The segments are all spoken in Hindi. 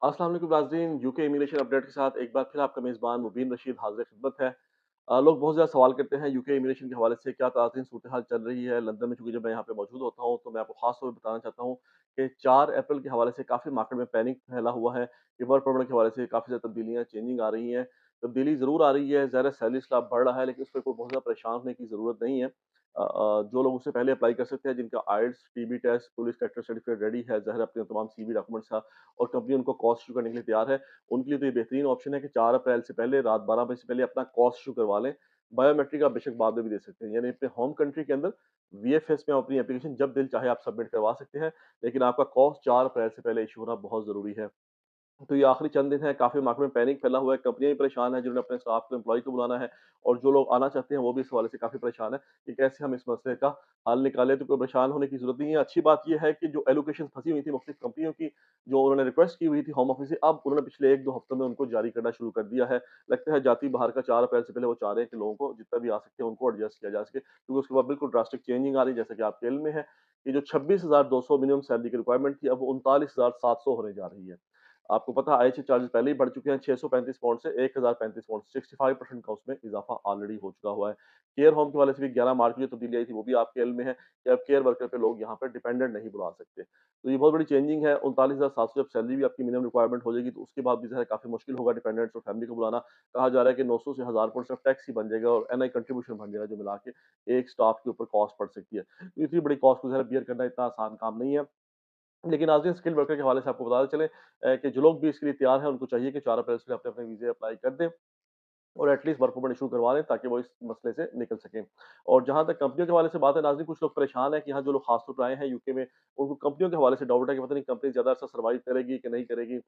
अस्सलाम वालेकुम नाज़रीन, यूके इमिग्रेशन अपडेट के साथ एक बार फिर आपका मेज़बान मुबीन रशीद हाज़िर-ए-ख़िदमत है। लोग बहुत ज़्यादा सवाल करते हैं यूके इमिग्रेशन के हवाले से क्या ताज़ीन सूरत-ए-हाल चल रही है। लंदन में चूँकि जब मैं यहाँ पे मौजूद होता हूँ, तो मैं आपको ख़ास तौर पे बताना चाहता हूँ कि 4 अप्रैल के हवाले से काफ़ी मार्केट में पैनिक फैला हुआ है कि वर्क परमिट के हवाले से काफ़ी ज़्यादा तब्दीलियाँ चेंजिंग आ रही हैं। तब्दीली ज़रूर आ रही है, ज़ाहिर है सैलरी स्लैब बढ़ रहा है, लेकिन उस पे कोई बहुत ज़्यादा परेशान होने की ज़रूरत नहीं है। जो लोग उससे पहले अप्लाई कर सकते हैं, जिनका IELTS, TB test, police character certificate ready है, ज़ाहिर है अपने तमाम सीवी डॉक्यूमेंट्स का और कंपनी उनको कॉस्ट इश्यू करने के लिए तैयार है। उनके लिए तो ये बेहतरीन ऑप्शन है कि 4 अप्रैल से पहले रात 12 बजे से पहले अपना कॉस्ट इश्यू करवा लें। बायोमेट्रिक आप बेशक बाद में भी दे सकते हैं, यानी अपने होम कंट्री के अंदर वीएफएस में आप अपनी एप्लीकेशन जब दिल चाहे आप सबमिट करवा सकते हैं, लेकिन आपका कॉस्ट 4 अप्रैल से पहले इश्यू होना बहुत ज़रूरी है। तो ये आखिरी चंद दिन हैं, काफ़ी मार्केट में पैनिक फैला हुआ है, कंपनियाँ भी परेशान हैं जिन्होंने अपने स्टाफ को, एम्प्लॉयी को बुलाना है और जो लोग आना चाहते हैं वो भी इस हवाले से काफ़ी परेशान हैं कि कैसे हम इस मसले का हल निकालें। तो कोई परेशान होने की ज़रूरत नहीं है। अच्छी बात ये है कि जो एलोकेशन फँसी हुई थी मुख्तलिफ कंपनियों की, जो उन्होंने रिक्वेस्ट की हुई थी होम ऑफिस से, अब उन्होंने पिछले 1-2 हफ्तों में उनको जारी करना शुरू कर दिया है। लगता है जाती बाहर का 4 अप्रैल से पहले वो चाह रहे हैं कि लोगों को जितना भी आ सकते हैं उनको एडजस्ट किया जा सके, क्योंकि उसके बाद बिल्कुल ड्रास्टिक चेंजिंग आ रही है, जैसा कि आपके इल्म में है कि जो 26,200 मिनिमम सैलरी की रिक्वायरमेंट थी, अब वो 39,700 होने जा रही है। आपको पता है आईसी चार्जेस पहले ही बढ़ चुके हैं 635 पाउंड से 1035 पाउंड, 65% का उसमें इजाफा ऑलरेडी हो चुका हुआ है। केयर होम के वाले से भी 11 मार्च को जो तब्दीली आई थी वो भी आपके इल्म में है कि अब केयर वर्कर पे लोग यहाँ पर डिपेंडेंट नहीं बुला सकते। तो ये बहुत बड़ी चेंजिंग है। 39,700 जब सैलरी भी आपकी मिनिमम रिक्वायरमेंट हो जाएगी, तो उसके बाद भी जो है काफ़ी मुश्किल होगा डिपेंडेंट्स और फैमिली को बुलाना। कहा जा रहा है कि 900 से 1000 पाउंड सिर्फ टैक्स ही बन जाएगा और एनआई कंट्रीब्यूशन बन जाएगा, जो मिला के एक स्टाफ के ऊपर कॉस्ट पड़ सकती है। तो इतनी बड़ी कॉस्ट को ज़रा बियर करना इतना आसान काम नहीं है। लेकिन नाज़रीन, स्किल्ड वर्कर के हवाले से आपको बताते चलें कि जो लोग भी इसके लिए तैयार हैं, उनको चाहिए कि 4 अप्रैल से अपने-अपने वीज़े अप्लाई कर दें और एटलीस्ट वर्क परमिट इश्यू करवा लें, ताकि वो इस मसले से निकल सकें। और जहाँ तक कंपनियों के हवाले से बात है नाज़रीन, कुछ लोग परेशान हैं कि यहाँ जो लोग खास तौर पर आए हैं यूके में, उनको कंपनियों के हवाले से डाउट है कि पता नहीं कंपनी ज़्यादा अरसा सर्वाइव करेगी कि नहीं करेगी,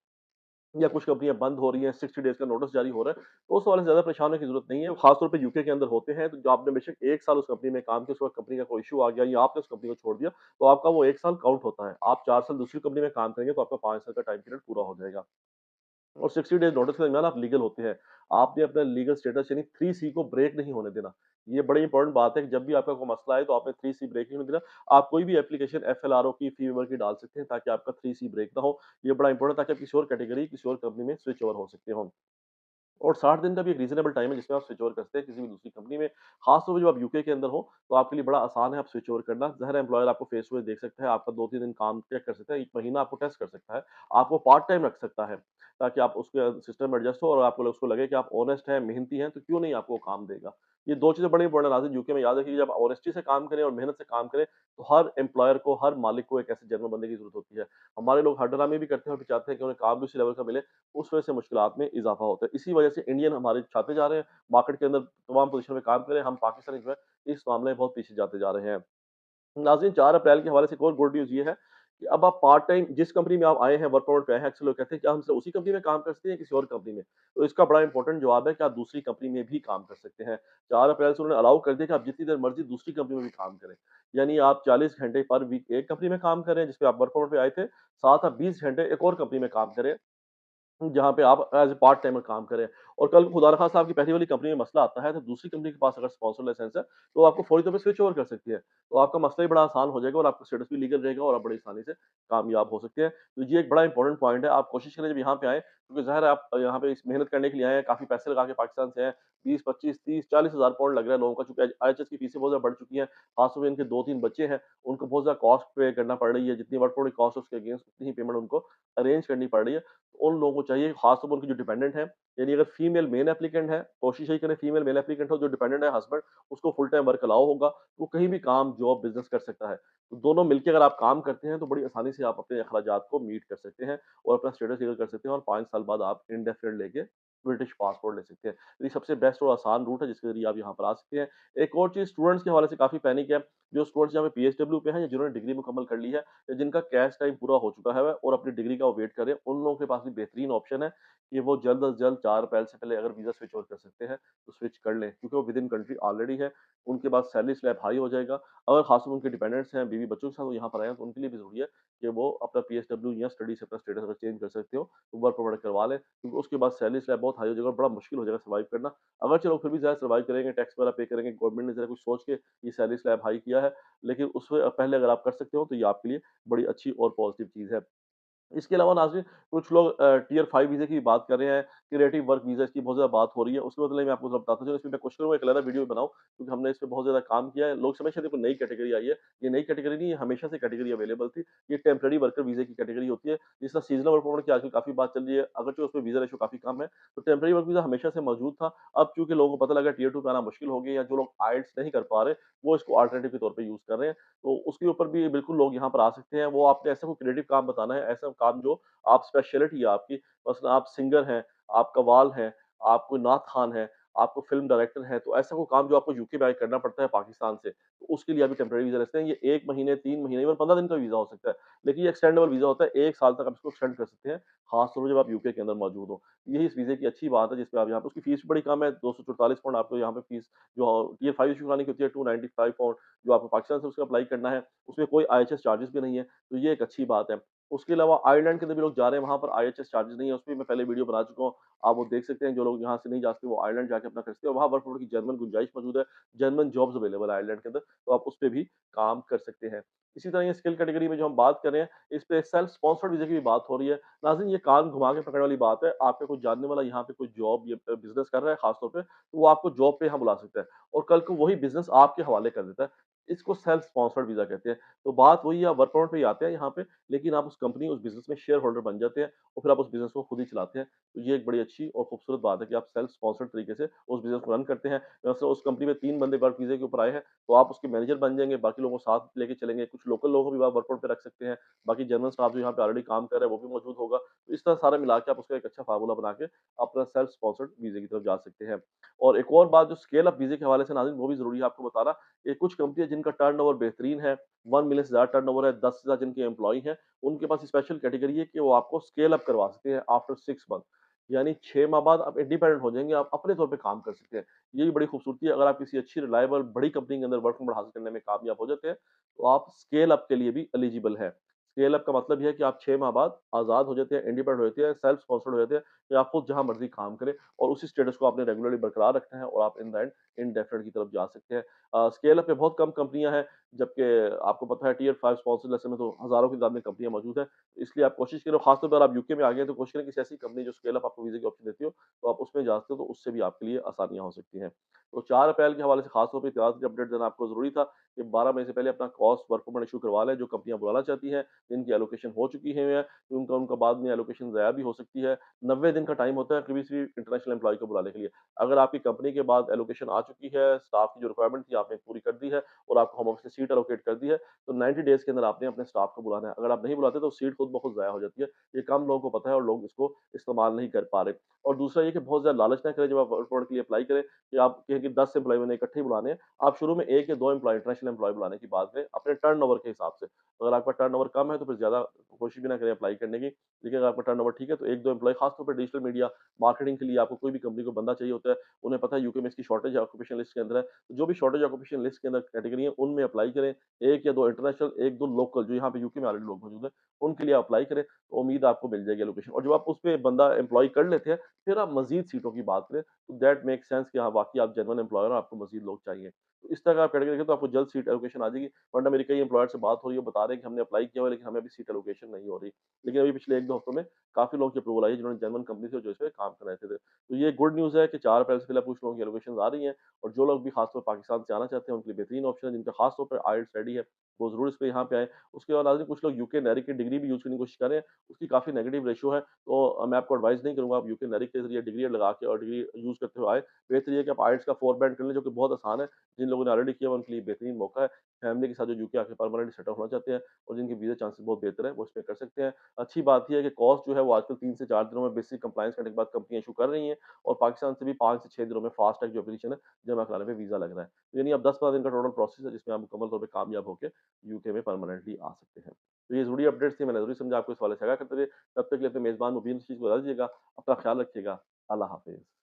या कुछ कंपनियाँ बंद हो रही हैं, 60 डेज़ का नोटिस जारी हो रहा है, तो उस हवाले से ज़्यादा परेशान होने की ज़रूरत नहीं है। खास तौर पे यूके के अंदर होते हैं, तो जो आपने बेशक 1 साल उस कंपनी में काम किया, उसके बाद कंपनी का कोई इश्यू आ गया या आपने उस कंपनी को छोड़ दिया, तो आपका वो 1 साल काउंट होता है। आप 4 साल दूसरी कंपनी में काम करेंगे, तो आपका 5 साल का टाइम पीरियड पूरा हो जाएगा। और 60 डेज़ नोटिस के दरमियान आप लीगल होते हैं। आपने अपना लीगल स्टेटस यानी 3 सी को ब्रेक नहीं होने देना। ये बड़ी इंपॉर्टेंट बात है कि जब भी आपका कोई मसला आए, तो आपने 3 सी ब्रेक नहीं होने देना। आप कोई भी एप्लीकेशन एफएलआरओ की, फी वेवर की डाल सकते हैं, ताकि आपका 3 सी ब्रेक ना हो। ये बड़ा इंपॉर्टेंट है, ताकि आप किसी और कैटेगरी, किसी और कंपनी में स्विच ओवर हो सकते हो। और 60 दिन का भी एक रीज़नेबल टाइम है जिसमें आप स्विच ओवर कर सकते हैं किसी भी दूसरी कंपनी में। ख़ास तौर पे जब आप यूके के अंदर हो, तो आपके लिए बड़ा आसान है आप स्विच ओवर करना। ज़ाहिर है एम्प्लॉयर आपको फेस टू फेस देख सकता है, आपका 2-3 दिन काम चेक कर सकता है, 1 महीना आपको टेस्ट कर सकता है, आपको पार्ट टाइम रख सकता है, ताकि आप उसके सिस्टम में एडजस्ट हो और आपको उसको लगे कि आप ऑनेस्ट हैं, मेहनती हैं, तो क्यों नहीं आपको वो काम देगा। ये 2 चीज़ें बड़ी इंपॉर्टेंट है नाज़रीन यूके में, याद रखिए जब ऑनेस्टी से काम करें और मेहनत से काम करें, तो हर एम्प्लॉयर को, हर मालिक को एक ऐसे जेन्युइन बंदे की ज़रूरत होती है। हमारे लोग हरड्रामे भी करते हैं और फिर चाहते हैं कि उन्हें काम भी उसी लेवल का मिले, उस वजह से मुश्किलात में इज़ाफ़ा होता है। इसी वजह से इंडियन हमारे छाते जा रहे हैं, मार्केट के अंदर तमाम पोज़ीशन में काम करें, हम पाकिस्तानी जो है, इस मामले में बहुत पीछे जाते जा रहे हैं। नाज़रीन, 4 अप्रैल के हवाले से एक और गुड न्यूज़ ये है कि अब आप पार्ट टाइम जिस कंपनी में आप आए हैं, वर्क परमिट पे आए हैं, अक्सर लोग कहते हैं क्या हम सिर्फ़ उसी कंपनी में काम कर सकते हैं या किसी और कंपनी में? तो इसका बड़ा इंपॉर्टेंट जवाब है कि आप दूसरी कंपनी में भी काम कर सकते हैं। 4 अप्रैल से उन्होंने अलाउ कर दिया कि आप जितनी देर मर्ज़ी दूसरी कंपनी में भी काम करें। यानी आप 40 घंटे पर वीक एक कंपनी में काम करें, जिस पे आप वर्क परमिट पे आए थे, साथ आप 20 घंटे एक और कंपनी में काम करें। जहाँ पे आप एज़ अ पार्ट टाइमर काम करें और कल को खुदा न ख़ास्ता आपकी पहली वाली कंपनी में मसला आता है, तो दूसरी कंपनी के पास अगर स्पॉन्सर लाइसेंस है, तो आपको फ़ौरी तौर पे स्विच ओवर कर सकती है। तो आपका मसला भी बड़ा आसान हो जाएगा और आपका स्टेटस भी लीगल रहेगा और आप बड़ी आसानी से कामयाब हो सकते हैं। तो ये एक बड़ा इंपॉर्टेंट पॉइंट है। आप कोशिश करें जब यहाँ पे आएँ, क्योंकि ज़ाहिर है आप यहाँ पे इस मेहनत करने के लिए आए हैं, काफ़ी पैसे लगा के पाकिस्तान से हैं। 20, 25, 30, 40 हज़ार पाउंड लग रहा है लोगों का, चूँकि आईएलटीएस की फीसें बहुत ज़्यादा बढ़ चुकी हैं। ख़ासतौर पे इनके 2-3 बच्चे हैं, उनको बहुत ज़्यादा कॉस्ट पे करना पड़ रही है। जितनी वर्क परमिट कॉस्ट है उसके अगेंस्ट उतनी ही पेमेंट उनको अरेंज करनी पड़ रही है। उन लोगों को चाहिए, खासतौर पर उनके जो डिपेंडेंट हैं, यानी अगर फीमेल मेल एप्लीकेंट है, कोशिश यही करें फीमेल मेल एप्लीकेंट हो, जो डिपेंडेंट है हस्बैंड, उसको फुल टाइम वर्क अलाउ होगा, वो कहीं भी काम, जॉब, बिज़नेस कर सकता है। तो दोनों मिलके अगर आप काम करते हैं, तो बड़ी आसानी से आप अपने अखराजात को मीट कर सकते हैं और अपना स्टेटस क्लियर कर सकते हैं और 5 साल बाद आप इंडेफिनिट लेके ब्रिटिश पासपोर्ट ले सकते हैं। तो ये सबसे बेस्ट और आसान रूट है जिसके ज़रिए आप यहाँ पर आ सकते हैं। एक और चीज़ स्टूडेंट्स के हवाले से काफ़ी पैनिक है, जो स्टूडेंट्स यहाँ पे पीएसडब्ल्यू पे हैं या जिन्होंने डिग्री मुकम्मल कर ली है या जिनका कैश टाइम पूरा हो चुका है और अपनी डिग्री का वो वेट कर रहे हैं, उन लोगों के पास भी बेहतरीन ऑप्शन है कि वो जल्द अज़ जल्द 4 अप्रैल से पहले अगर वीज़ा स्विच ओवर कर सकते हैं, तो स्विच कर लें, क्योंकि वो विदिन कंट्री ऑलरेडी है। उनके पास सैलरी स्लैब हाई हो जाएगा। अगर ख़ासतौर उनके डिपेंडेंट्स हैं, बीवी-बच्चों के साथ वो यहाँ पर आए हैं, तो उनके लिए भी ज़रूरी है कि वो अपना पीएसडब्ल्यू या स्टडी से अपना स्टेटस अगर चेंज कर सकते हो, तो वर्क परमिट करवा लें, क्योंकि उसके बाद सैलरी स्लैब बहुत हाई हो जाएगा और बड़ा मुश्किल हो जाएगा सर्वाइव करना। अगर चलो फिर भी ज़रा सर्वाइव करेंगे, टैक्स वगैरह पे करेंगे, गवर्नमेंट ने ज़रा कुछ सोच के ये सैलरी स्लैब हाई किया है, लेकिन उससे पहले अगर आप कर सकते हो, तो ये आपके लिए बड़ी अच्छी और पॉज़िटिव चीज़ है। इसके अलावा नाज़रीन कुछ लोग टियर 5 वीज़े की भी बात कर रहे हैं, क्रिएटिव वर्क वीज़ा इसकी बहुत ज़्यादा बात हो रही है। उसके बदले मैं आपको ज़रा बताता चलूँ, इसमें मैं कोशिश करूँगा एक अलग वीडियो बनाऊँ क्योंकि हमने इस पे बहुत ज़्यादा काम किया है। लोग समझते थे कोई नई कैटेगरी आई है, ये नई कैटेगरी नहीं है, हमेशा से कैटेगरी अवेलेबल थी। ये टेम्परेरी वर्कर वीज़े की कैटेगरी होती है, जिस तरह सीज़नल वर्क परमिट की आजकल काफ़ी बात चल रही है, अगरचे उसमें वीज़ा रेश्यो काफ़ी कम है, तो टेम्परेरी वर्क वीज़ा हमेशा से मौजूद था। अब चूँकि लोगों को पता लगा टियर 2 पे आना मुश्किल हो गया या जो लोग आईएलटीएस नहीं कर पा रहे, वो इसको अल्टरनेटिव के तौर पे यूज़ कर रहे हैं। तो उसके ऊपर भी बिल्कुल लोग यहाँ पर आ सकते हैं। वो आपने ऐसा कोई क्रिएटिव काम बताना है, ऐसा काम जो आप स्पेशलिटी है आपकी, मसलन आप सिंगर हैं, आप कव्वाल हैं, आप कोई नात ख़ान हैं, आपको फ़िल्म डायरेक्टर हैं, तो ऐसा कोई काम जो आपको यूके में आके करना पड़ता है पाकिस्तान से, तो उसके लिए अभी टेम्परेरी वीज़ा रहते हैं। ये 1 महीने, 3 महीने, इवन 15 दिन का वीज़ा हो सकता है। लेकिन ये एक्सटेंडेबल वीज़ा होता है, 1 साल तक आप इसको एक्सटेंड कर सकते हैं, ख़ास तौर पे जब आप यूके के अंदर मौजूद हो। यही इस वीज़े की अच्छी बात है, जिस पे आप यहाँ पे उसकी फ़ीस भी बड़ी कम है, £244 आपको यहाँ पे फ़ीस जो टियर 5 इश्यू कराने की होती है, £295 जो आपको पाकिस्तान से उसको अप्लाई करना है, उसमें कोई आईएचएस चार्जेस भी नहीं है, तो ये एक अच्छी बात है। उसके अलावा आयरलैंड के अंदर भी लोग जा रहे हैं, वहाँ पर आईएचएस चार्जेस नहीं है, उसपे मैं पहले वीडियो बना चुका हूँ। आप वो देख सकते हैं, जो लोग यहाँ से नहीं जा सकते, वो आयरलैंड जाके अपना कर सकते हैं। वहाँ वर्क परमिट की जर्मन गुंजाइश मौजूद है, जर्मन जॉब्स अवेलेबल है आयरलैंड के अंदर, तो आप उसपे भी काम कर सकते हैं। इसी तरह ये स्किल कैटेगरी में जो हम बात कर रहे हैं, इस पे सेल्फ स्पॉन्सर्ड वीज़ा की भी बात हो रही है। नाज़रीन ये कान घुमा के पकड़ने वाली बात है, आपका कोई जानने वाला यहाँ पे कोई जॉब या बिज़नेस कर रहा है ख़ास तौर पे, तो वो आपको जॉब पे यहाँ बुला सकता है और कल को वही बिज़नेस आपके हवाले कर देता है। इसको सेल्फ स्पॉन्सर्ड वीज़ा कहते हैं। तो बात वही है, आप वर्क परमिट पे ही आते हैं यहाँ पे, लेकिन आप उस कंपनी, उस बिज़नेस में शेयर होल्डर बन जाते हैं और फिर आप उस बिज़नेस को खुद ही चलाते हैं। तो ये एक बड़ी अच्छी और खूबसूरत बात है कि आप सेल्फ स्पॉन्सर्ड तरीके से उस बिज़नेस को रन करते हैं। वैसे उस कंपनी में 3 बंदे वर्क वीज़े के ऊपर आए हैं, तो आप उसके मैनेजर बन जाएँगे, बाकी लोगों को साथ लेके चलेंगे। कुछ लोकल लोगों को भी आप वर्क परमिट पे रख सकते हैं, बाकी जर्मन स्टाफ जो यहाँ पे ऑलरेडी काम कर रहा है, वो भी मौजूद होगा। तो इस तरह सारा मिला के आप उसका एक अच्छा फ़ॉर्मूला बना के अपना सेल्फ स्पॉन्सर्ड वीज़े की तरफ जा सकते हैं। और एक और बात जो स्केल अप वीज़े के हवाले से नाज़रीन वो भी ज़रूरी है आपको बताना, ये कुछ कंपनियाँ जिनका टर्नओवर बेहतरीन है, 1 मिलियन से ज़्यादा टर्नओवर है, 10 से ज़्यादा जिनके एम्प्लॉयी हैं, उनके पास स्पेशल कैटेगरी है कि वो आपको स्केल अप करवा सकते हैं आफ्टर 6 मंथ। यानी 6 माह बाद आप इंडिपेंडेंट हो जाएँगे, आप अपने तौर पे काम कर सकते हैं। ये भी बड़ी खूबसूरती है, अगर आप किसी अच्छी रिलायबल बड़ी कंपनी के अंदर वर्क परमिट हासिल करने में कामयाब हो जाते हैं, तो आप स्केल अप के लिए भी एलिजिबल हैं। स्केल अप का मतलब ये है कि आप 6 माह बाद आज़ाद हो जाते हैं, इंडिपेंडेंट हो जाते हैं, सेल्फ स्पॉन्सर्ड हो जाते हैं, कि आप खुद जहाँ मर्ज़ी काम करें और उसी स्टेटस को आपने रेगुलरली बरकरार रखना है और आप इन द एंड इंडेफिनिट की तरफ जा सकते हैं। स्केल अप पे बहुत कम कंपनियाँ हैं, जबकि आपको पता है टियर 5 स्पॉन्सर्ड लिस्ट में तो हज़ारों की तादाद में कंपनियाँ मौजूद हैं। इसलिए आप कोशिश करें, खास तौर पर आप यूके में आ गए हैं, तो कोशिश करें किसी ऐसी कंपनी जो स्केल अप आपको वीज़ा की ऑप्शन देती हो, तो आप उसमें जा सकते हो, तो उससे भी आपके लिए आसानियाँ हो सकती हैं। तो 4 अप्रैल के हवाले से खास तौर पे इत्तेफाक की अपडेट देना आपको ज़रूरी था कि 12 मई से पहले अपना कॉस्ट वर्क परमिट इश्यू करवा लें, जो कंपनियाँ बुलाना चाहती हैं, जिनकी एलोकेशन हो चुकी है, तो उनका उनका बाद में एलोकेशन ज़ाया भी हो सकती है। 90 दिन का टाइम होता है किसी भी इंटरनेशनल एम्प्लॉयी को बुलाने के लिए। अगर आपकी कंपनी के बाद एलोकेशन आ चुकी है, स्टाफ की जो रिक्वायरमेंट थी आपने पूरी कर दी है और आपको होम ऑफिस से सीट एलोकेट कर दी है, तो 90 डेज़ के अंदर आपने अपने स्टाफ को बुलाना है। अगर आप नहीं बुलाते तो सीट खुद ब खुद ज़ाया हो जाती है। ये कम लोगों को पता है और लोग इसको इस्तेमाल नहीं कर पा रहे। और दूसरा ये कि बहुत ज़्यादा लालच ना करें जब आप वर्क परमिट के लिए अप्लाई करें कि आप कहें कि 10 एम्प्लॉयी मैंने इकट्ठे ही बुलाने हैं। आप शुरू में 1 या 2 एम्प्लॉयी इंटरनेशनल एम्प्लॉयी बुलाने की बात करें, अपने टर्नओवर के हिसाब से। अगर आपका टर्नओवर कम है तो फिर ज़्यादा कोशिश भी ना करें अप्लाई करने की। लेकिन अगर आपका टर्नओवर ठीक है तो 1-2 एम्प्लॉयी खास तौर पे डिजिटल मीडिया मार्केटिंग के लिए आपको कोई भी कंपनी को बंदा चाहिए होता है। उन्हें पता है यूके में इसकी शॉर्टेज है ऑक्यूपेशन लिस्ट के अंदर है। तो जो भी शॉर्टेज ऑक्यूपेशन लिस्ट के अंदर कैटेगरी है उनमें अप्लाई करें। 1 या 2 इंटरनेशनल, 1-2 लोकल जो यहाँ पे यूके में ऑलरेडी लोग मौजूद हैं, उनके लिए अप्लाई करें, तो उम्मीद है आपको मिल जाएगी लोकेशन। और जब आप उसपे बंदा एम्प्लॉयी कर लेते हैं, फिर आप मज़ीद सीटों की बात करें, तो दैट मेक्स सेंस कि हाँ, वाक़ई आप जेन्युइन एम्प्लॉयर हो, आपको मज़ीद लोग चाहिए। तो इस तरह का आप कैटेगरी रखें तो आपको जल्द सीट एलोकेशन आ जाएगी, वरना मेरी कई एम्प्लॉयर से बात हो रही है, वो बता रहे हैं कि हमने अप्लाई किया हुआ है, लेकिन हमें अभी सीट एलोकेशन नहीं हो रही। लेकिन अभी पिछले 1-2 हफ्तों में काफ़ी लोगों की अप्रूवल आई है, जिन्होंने जेन्युइन कंपनी से जो इस पे काम कर रहे थे। तो ये गुड न्यूज़ है कि 4 अप्रैल से पहले कुछ लोगों की एलोकेशंस आ रही हैं और जो लोग भी खासतौर पर पाकिस्तान से आना चाहते हैं, उनके लिए बेहतरीन ऑप्शन है, जिनका खास तौर पर आईएलटीएस रेडी है, वो ज़रूर इस पे यहाँ पे आएँ। उसके बाद नाज़रीन कुछ लोग यूके नेरिक की डिग्री भी यूज़ करने की कोशिश कर रहे हैं, उसकी काफ़ी नेगेटिव रेशियो है, तो मैं आपको एडवाइस नहीं करूँगा आप यूके नेरिक के ज़रिए डिग्री लगा के और डिग्री यूज़ करते हुए आएँ। बेहतर ये है कि आप आईएलटीएस का 4 बैंड कर लें, जो कि बहुत आसान है। जिन लोगों ने ऑलरेडी किया हुआ है, उनके लिए बेहतरीन मौका है। फैमिली के साथ जो यूके आके परमानेंटली सेटल होना चाहते हैं और जिनके वीज़ा चांसेस बहुत बेहतर है, वो इसमें कर सकते हैं। अच्छी बात ये है कि कॉस्ट जो है वो आजकल 3 से 4 दिनों में बेसिक कंप्लायंस करने के बाद कंपनियाँ इश्यू कर रही हैं और पाकिस्तान से भी 5 से 6 दिनों में फास्ट ट्रैक जो एप्लीकेशन है, जमा कराने पे वीज़ा लग रहा है। तो यानी अब 10-12 दिन का टोटल प्रोसेस है जिसमें आप मुकम्मल तौर पे कामयाब होके यूके में परमानेंटली आ सकते हैं। तो ये ज़रूरी अपडेट्स थी, मैंने ज़रूरी समझा आपको इस हवाले से आगाह करते हुए। तब तक के लिए अपने मेज़बान मुबीन रशीद को इजाज़त दीजिएगा। अपना ख़्याल रखिएगा। अल्लाह हाफ़िज़।